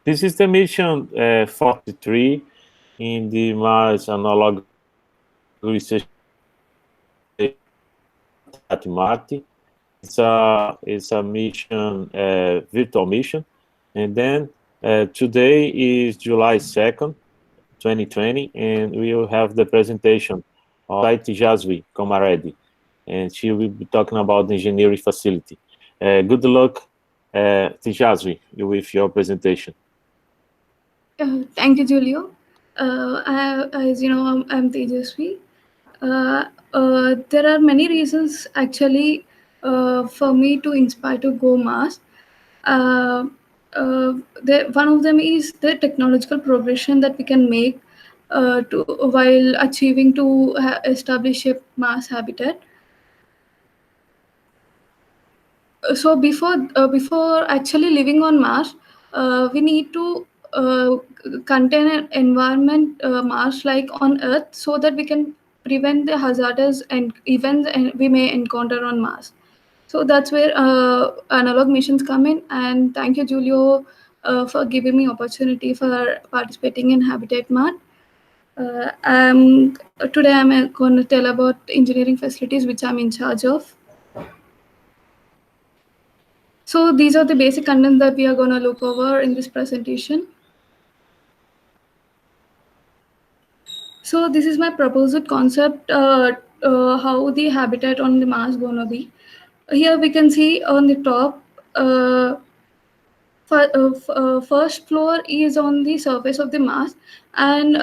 This is the mission 43 in the Mars Analog Research at Marte. It's a mission, virtual mission. And then today is July 2nd, 2020, and we will have the presentation of Tejasvi Komaredi, and she will be talking about the engineering facility. Good luck, Tejasvi, with your presentation. Thank you, Julio. As you know, I'm Tejasvi. There are many reasons actually for me to inspire to go Mars. Uh, One of them is the technological progression that we can make to while achieving to establish a Mars habitat. Before actually living on Mars, we need to contain an environment Mars like on Earth, so that we can prevent the hazardous and events and we may encounter on Mars. So that's where analog missions come in. And thank you, Julio, for giving me opportunity for participating in Habitat Mart. Today I'm going to tell about engineering facilities which I'm in charge of. So these are the basic contents that we are going to look over in this presentation. So this is my proposed concept, how the habitat on the Mars going to be. Here we can see on the top, first floor is on the surface of the Mars, and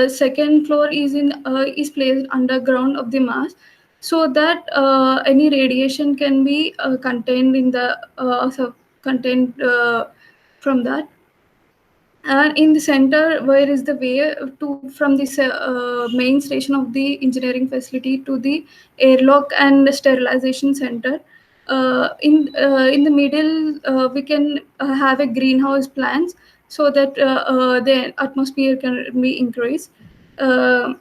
second floor is placed underground of the Mars, so that any radiation can be contained in the contained from that. And in the center, where is the way to from this main station of the engineering facility to the airlock and sterilization center. In the middle, we can have a greenhouse plants, so that the atmosphere can be increased. Uh,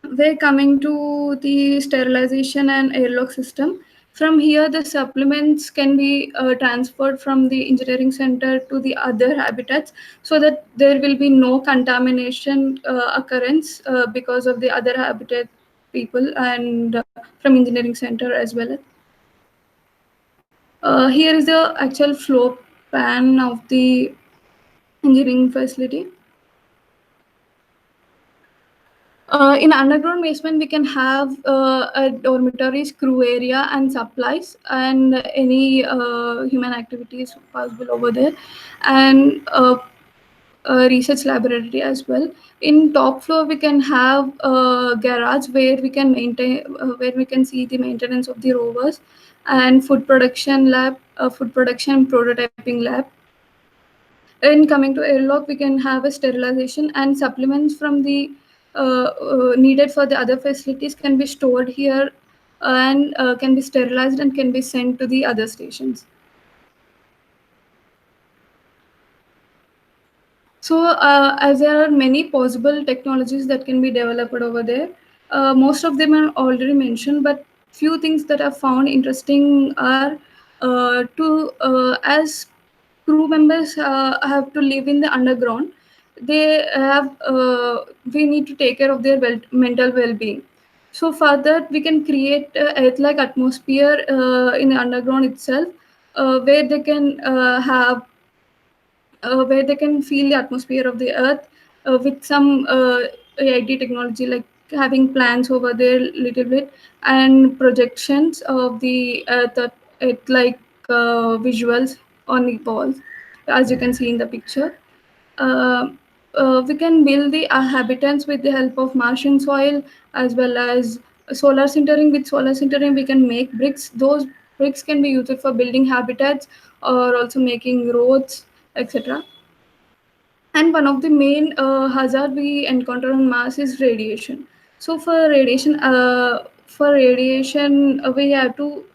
we're coming to the sterilization and airlock system. From here, the supplements can be transferred from the engineering center to the other habitats, so that there will be no contamination occurrence because of the other habitat people and from engineering center as well. Here is the actual floor plan of the engineering facility. In underground basement, we can have a dormitories, crew area, and supplies, and any human activities possible over there, and a research laboratory as well. In top floor, we can have a garage where we can maintain, where we can see the maintenance of the rovers, and food production lab, food production prototyping lab. In coming to airlock, we can have a sterilization, and supplements from the needed for the other facilities can be stored here, and can be sterilized and can be sent to the other stations. So as there are many possible technologies that can be developed over there, most of them are already mentioned, but few things that are found interesting are as crew members have to live in the underground, they have we need to take care of their mental well-being. So for that, we can create earth-like atmosphere in the underground itself, where they can have where they can feel the atmosphere of the earth with some AIT technology, like having plants over there little bit, and projections of the earth, like visuals on the walls, as you can see in the picture. uh, we can build the habitants with the help of Martian soil, as well as solar sintering. With solar sintering, we can make bricks. Those bricks can be used for building habitats, or also making roads, etc. And one of the main hazard we encounter on Mars is radiation. So for radiation, we have to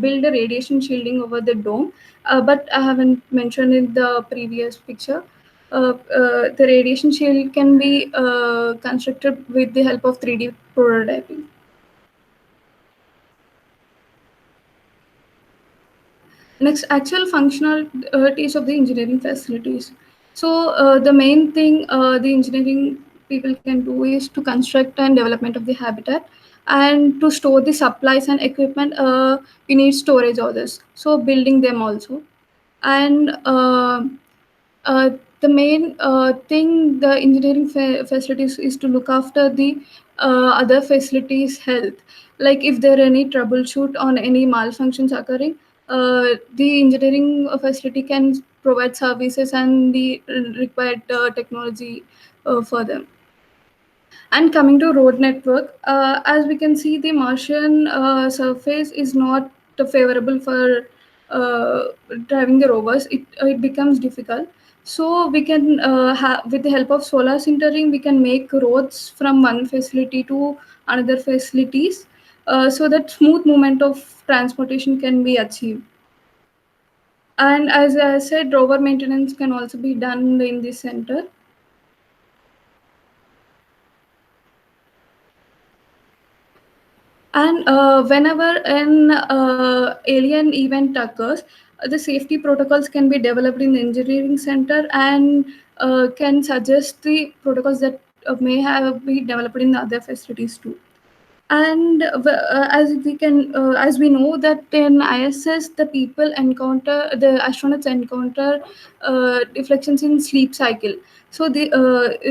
build a radiation shielding over the dome. But I haven't mentioned in the previous picture. The radiation shield can be constructed with the help of 3D prototyping. Next, actual functionalities of the engineering facilities. So the main thing the engineering people can do is to construct and development of the habitat, and to store the supplies and equipment. You need storage orders, so building them also. And uh, the main thing the engineering facilities is to look after the other facilities health. Like if there are any troubleshoot on any malfunctions occurring, the engineering facility can provide services and the required technology for them. And coming to road network, as we can see, the Martian surface is not favorable for uh, driving the rovers. It becomes difficult. So we can, with the help of solar sintering, we can make roads from one facility to another facilities, so that smooth movement of transportation can be achieved. And as I said, rover maintenance can also be done in this center. And whenever an alien event occurs, the safety protocols can be developed in the engineering center, and can suggest the protocols that may have been developed in the other facilities too. And as we know that in ISS, the people encounter, the astronauts encounter deflections in sleep cycle. So the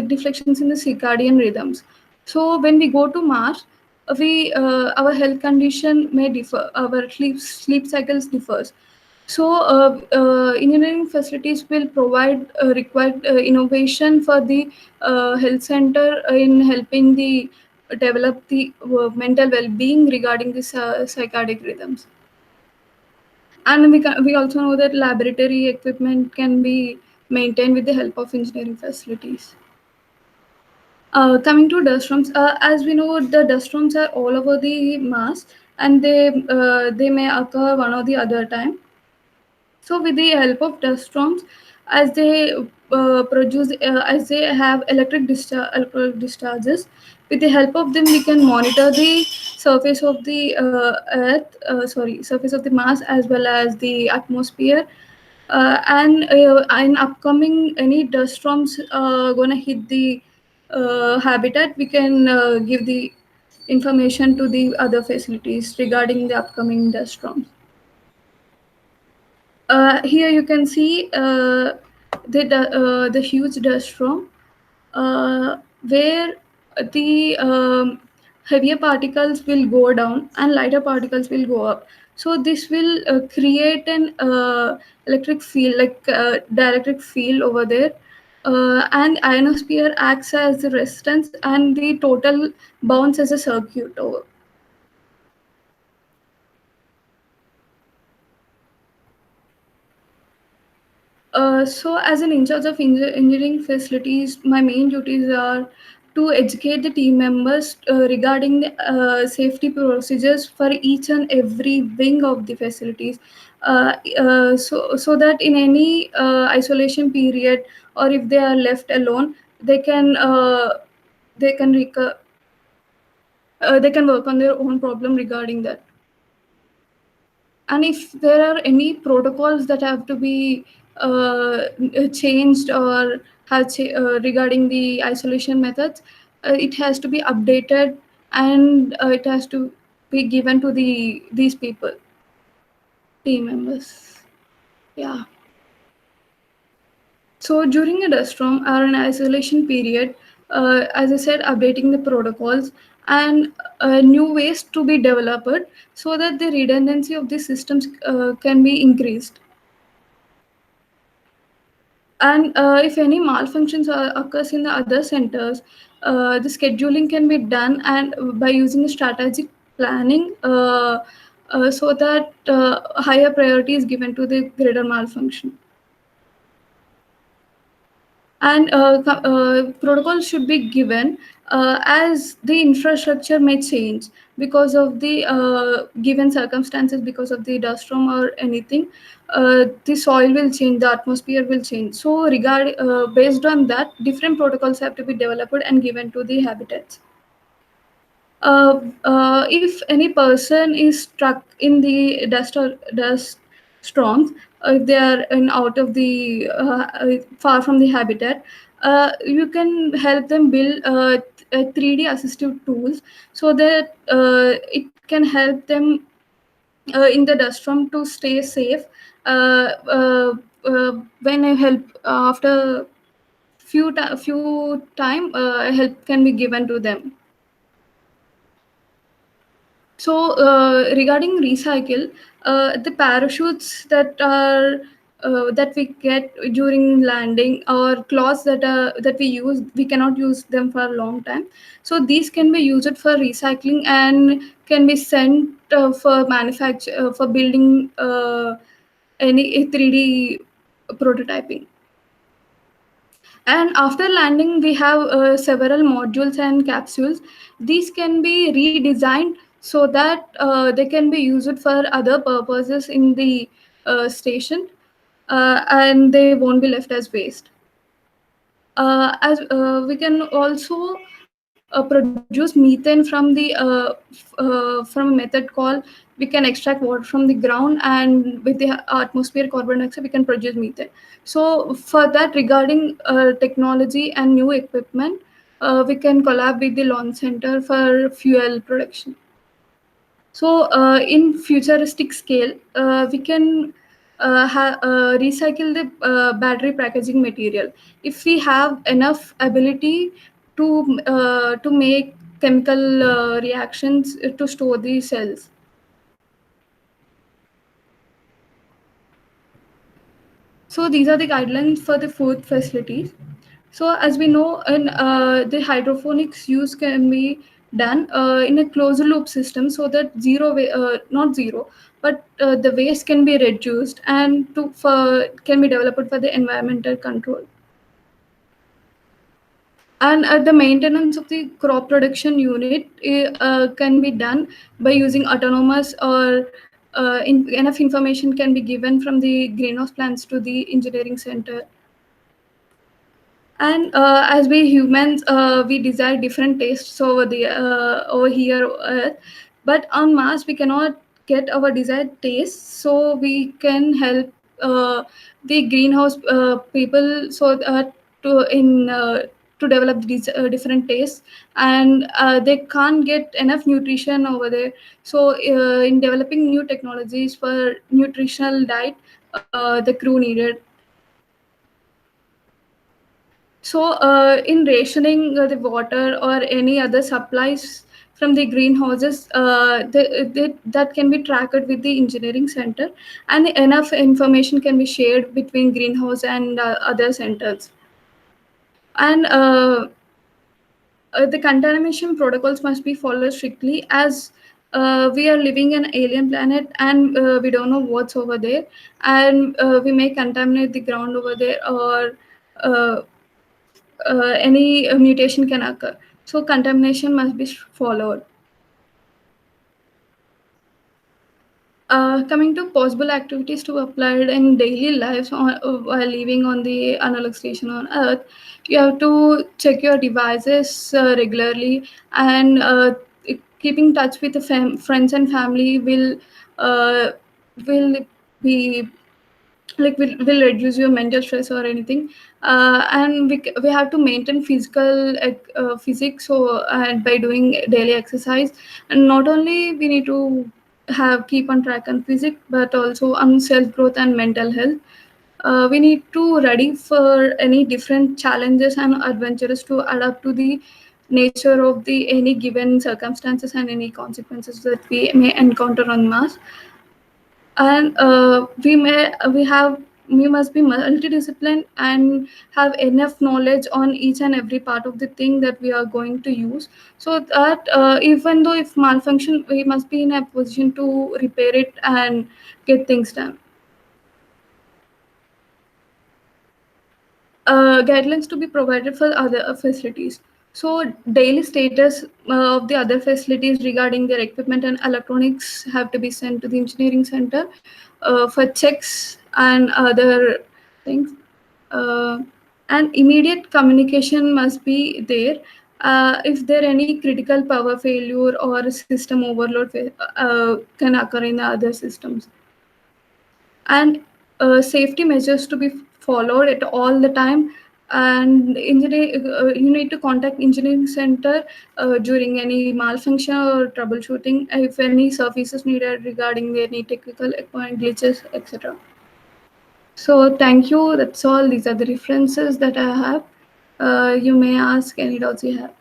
deflections in the circadian rhythms. So when we go to Mars, we our health condition may differ, our sleep cycles differs. So engineering facilities will provide required innovation for the health center in helping the develop the mental well-being regarding the psychotic rhythms. And we also know that laboratory equipment can be maintained with the help of engineering facilities. Coming to dust storms, as we know, the dust storms are all over the Mars, and they may occur one or the other time. So, with the help of dust storms, as they as they have electric discharges, with the help of them, we can monitor the surface of the surface of the Mars as well as the atmosphere. And in upcoming any dust storms gonna hit the habitat, we can give the information to the other facilities regarding the upcoming dust storms. Here you can see the huge dust storm, where the heavier particles will go down and lighter particles will go up. So this will create an electric field, like dielectric field over there. And ionosphere acts as the resistance, and the total bounce as a circuit over. So, as an in charge of engineering facilities, my main duties are to educate the team members regarding the safety procedures for each and every wing of the facilities. So that in any isolation period, or if they are left alone, they can they can they can work on their own problem regarding that. And if there are any protocols that have to be changed or regarding the isolation methods, it has to be updated, and it has to be given to these people, team members. Yeah. So during a dust storm or an isolation period, as I said, updating the protocols and new ways to be developed, so that the redundancy of the systems can be increased. And if any malfunctions occurs in the other centers, the scheduling can be done, and by using strategic planning, so that higher priority is given to the greater malfunction. And protocols should be given as the infrastructure may change because of the given circumstances, because of the dust storm or anything. The soil will change, the atmosphere will change. So based on that, different protocols have to be developed and given to the habitats. If any person is stuck in the dust storms, if they are out of the far from the habitat. You can help them build 3D assistive tools so that it can help them in the dust storm to stay safe. When I help after few time, help can be given to them. So regarding recycle, the parachutes that we get during landing, or cloths that we use, we cannot use them for a long time. So these can be used for recycling and can be sent for manufacture for building any 3D prototyping. And after landing, we have several modules and capsules. These can be redesigned so that they can be used for other purposes in the station, and they won't be left as waste. As we can also produce methane from the from a method called, we can extract water from the ground, and with the atmosphere carbon dioxide we can produce methane. So for that, regarding technology and new equipment, we can collab with the launch center for fuel production. So in futuristic scale, we can recycle the battery packaging material. If we have enough ability to make chemical reactions to store the cells. So these are the guidelines for the food facilities. So as we know, in the hydroponics use can be done in a closed loop system, so that not zero, but the waste can be reduced and can be developed for the environmental control. And the maintenance of the crop production unit can be done by using autonomous, or enough information can be given from the greenhouse plants to the engineering center. And as we humans, we desire different tastes over here on Earth, but on Mars we cannot get our desired taste. So we can help the greenhouse people, so to develop these different tastes, and they can't get enough nutrition over there. So in developing new technologies for nutritional diet, the crew needed. So, in rationing the water or any other supplies from the greenhouses, that can be tracked with the engineering center, and enough information can be shared between greenhouse and other centers. And the contamination protocols must be followed strictly, as we are living in an alien planet, and we don't know what's over there, and we may contaminate the ground over there, or uh, any mutation can occur. So contamination must be followed. Coming to possible activities to applied in daily lives while living on the analog station on Earth, you have to check your devices regularly, and keeping touch with the friends and family uh, will be will reduce your mental stress or anything. And we have to maintain physics, so and by doing daily exercise. And not only we need to have keep on track on physics, but also on self growth and mental health. We need to ready for any different challenges and adventures to adapt to the nature of the any given circumstances and any consequences that we may encounter on Mars. And we must be multidisciplined and have enough knowledge on each and every part of the thing that we are going to use, so that even though if malfunction, we must be in a position to repair it and get things done. Guidelines to be provided for other facilities. So daily status of the other facilities regarding their equipment and electronics have to be sent to the engineering center for checks and other things. Uh, and immediate communication must be there if there any critical power failure or system overload can occur in the other systems. and safety measures to be followed at all the time. And you need to contact engineering center during any malfunction or troubleshooting if any services needed regarding any technical point glitches, etc. So thank you. That's all. These are the references that I have. You may ask any doubts you have.